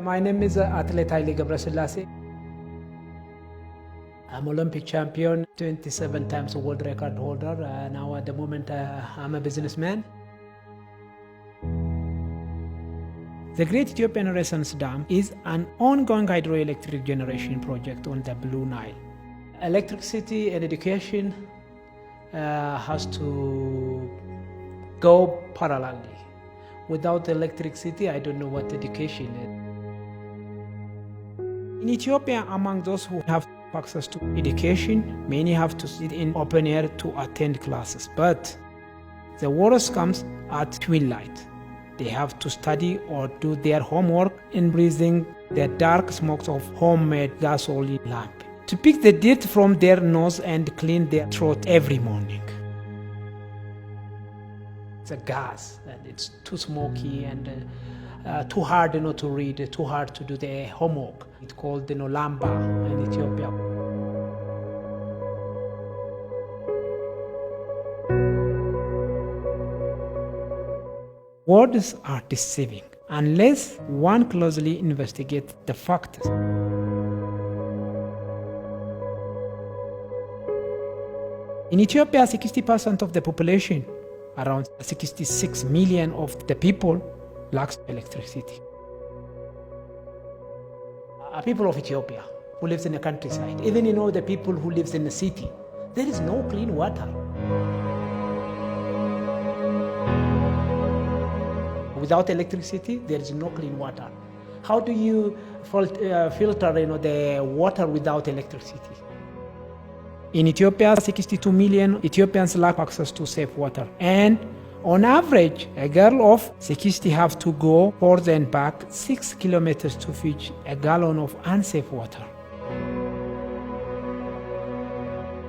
My name is Athlete Haile Gebrselassie. I'm Olympic champion, 27 times world record holder. Now at the moment I'm a businessman. The Great Ethiopian Renaissance Dam is an ongoing hydroelectric generation project on the Blue Nile. Electricity and education has to go parallelly. Without electricity, I don't know what education is. In Ethiopia, among those who have access to education, many have to sit in open air to attend classes. But the worst comes at twilight. They have to study or do their homework in breathing the dark smokes of homemade gasoline lamp, to pick the dirt from their nose and clean their throat every morning. It's a gas, and it's too smoky and too hard to read, too hard to do the homework. It's called lamba in Ethiopia. Words are deceiving unless one closely investigates the facts. In Ethiopia, 60% of the population, around 66 million of the people, lacks electricity. People of Ethiopia who lives in the countryside, even the people who lives in the city, there is no clean water. Without electricity, there is no clean water. How do you filter the water without electricity? In Ethiopia, 62 million Ethiopians lack access to safe water. And on average, a girl of 60 have to go forth and back 6 kilometers to fetch a gallon of unsafe water.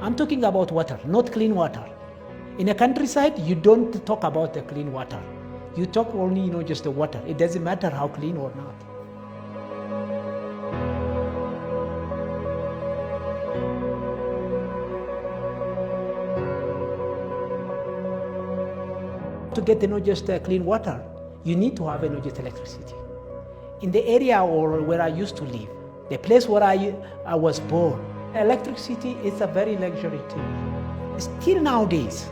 I'm talking about water, not clean water. In a countryside, you don't talk about the clean water. You talk only, just the water. It doesn't matter how clean or not. To get just clean water, you need to have just electricity. In the area or where I used to live, the place where I was born, electricity is a very luxury thing. Still nowadays.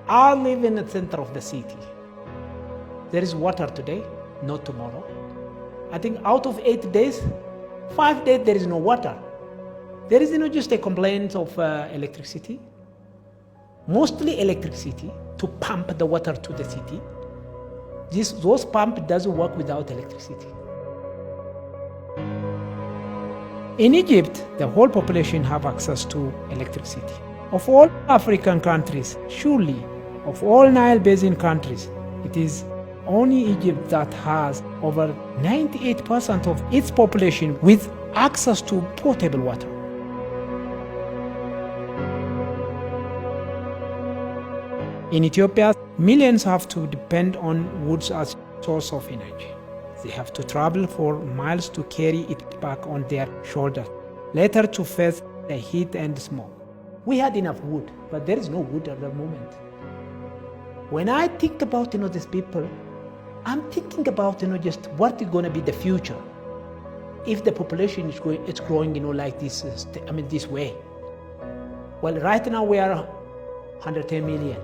I live in the center of the city. There is water today, not tomorrow. I think out of 8 days, 5 days there is no water. There is just a complaint of electricity. Mostly electricity to pump the water to the city. Those pump doesn't work without electricity. In Egypt, the whole population have access to electricity. Of all African countries, surely, of all Nile Basin countries, it is only Egypt that has over 98% of its population with access to potable water. In Ethiopia, millions have to depend on wood as source of energy. They have to travel for miles to carry it back on their shoulders, later to face the heat and smoke. We had enough wood, but there is no wood at the moment. When I think about these people, I'm thinking about just what is going to be the future if the population is growing like this. This way. Well, right now we are 110 million.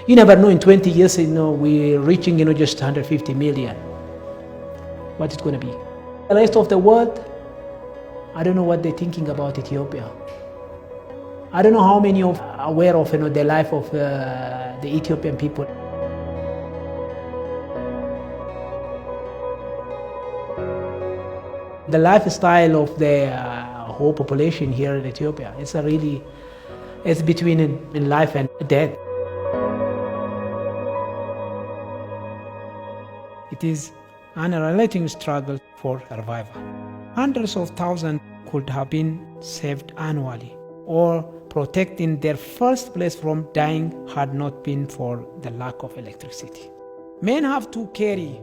You never know. In 20 years, we're reaching just 150 million. What is going to be? The rest of the world, I don't know what they're thinking about Ethiopia. I don't know how many are aware of the life of the Ethiopian people. The lifestyle of the whole population here in Ethiopia, it's between in life and death. It is an unrelenting struggle for survival. Hundreds of thousands could have been saved annually or protected in their first place from dying had not been for the lack of electricity. Men have to carry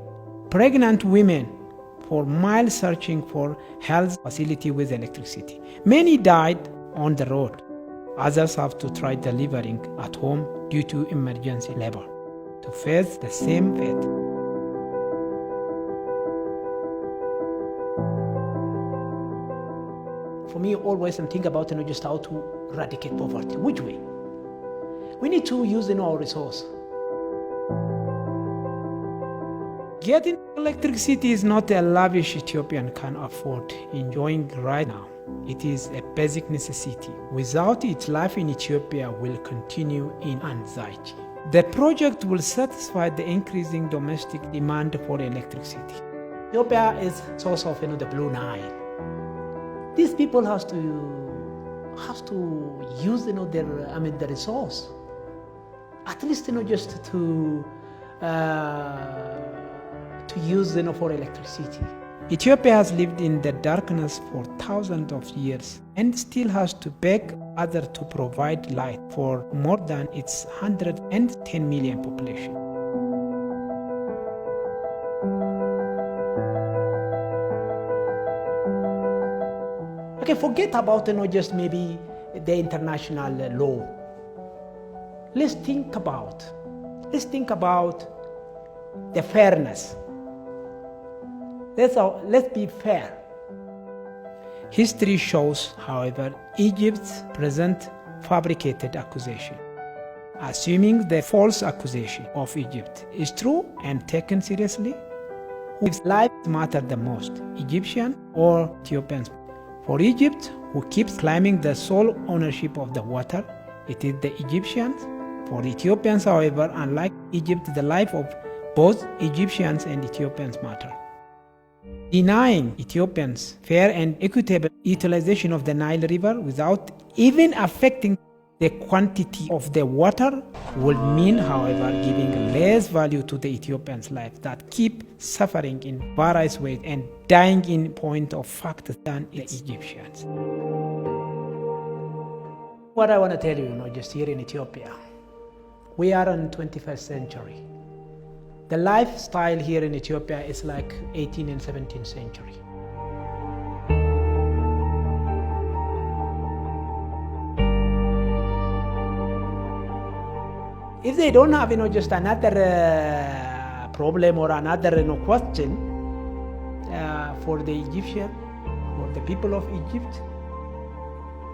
pregnant women for miles searching for health facility with electricity. Many died on the road. Others have to try delivering at home due to emergency labor to face the same fate. For me, always I'm thinking about just how to eradicate poverty. Which way? We need to use our resource. Getting electricity is not a lavish Ethiopian can afford enjoying right now. It is a basic necessity. Without it, life in Ethiopia will continue in anxiety. The project will satisfy the increasing domestic demand for electricity. Ethiopia is source of the Blue Nile. These people have to use the resource, at least just to use for electricity. Ethiopia has lived in the darkness for thousands of years and still has to beg others to provide light for more than its 110 million population. Okay, forget about just maybe the international law. Let's think about the fairness. Let's be fair. History shows, however, Egypt's present fabricated accusation. Assuming the false accusation of Egypt is true and taken seriously, whose lives matter the most, Egyptian or Ethiopians? For Egypt, who keeps claiming the sole ownership of the water, it is the Egyptians. For Ethiopians, however, unlike Egypt, the life of both Egyptians and Ethiopians matter. Denying Ethiopians fair and equitable utilization of the Nile River without even affecting the quantity of the water will mean, however, giving less value to the Ethiopians' life that keep suffering in various ways and dying in point of fact than the Egyptians. What I want to tell you, just here in Ethiopia, we are in 21st century. The lifestyle here in Ethiopia is like 18th and 17th century. If they don't have just another problem or another question for the Egyptian or the people of Egypt,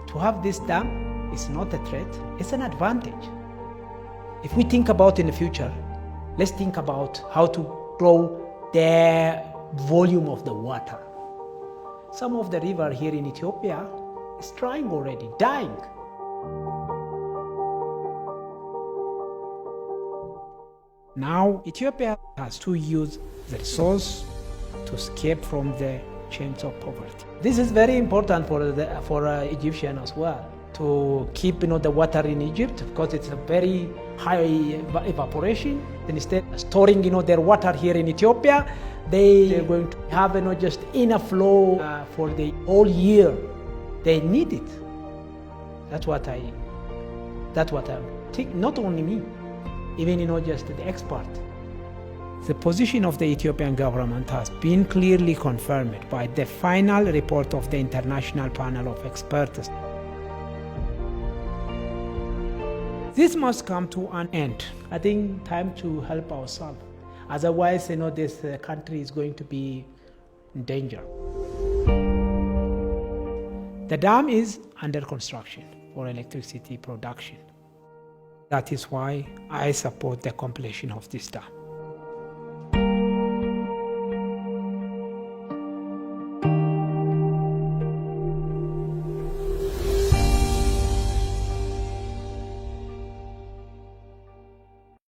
to have this dam is not a threat, it's an advantage. If we think about in the future, let's think about how to grow the volume of the water. Some of the river here in Ethiopia is drying already, dying. Now Ethiopia has to use the resource to escape from the chains of poverty. This is very important for Egyptian as well, to keep the water in Egypt, because it's a very high evaporation. And instead of storing their water here in Ethiopia, they're going to have just enough flow for the whole year. They need it. That's what I think. Not only me, even just the expert. The position of the Ethiopian government has been clearly confirmed by the final report of the international panel of experts. This must come to an end. I think time to help ourselves. Otherwise, this country is going to be in danger. The dam is under construction for electricity production. That is why I support the completion of this dam.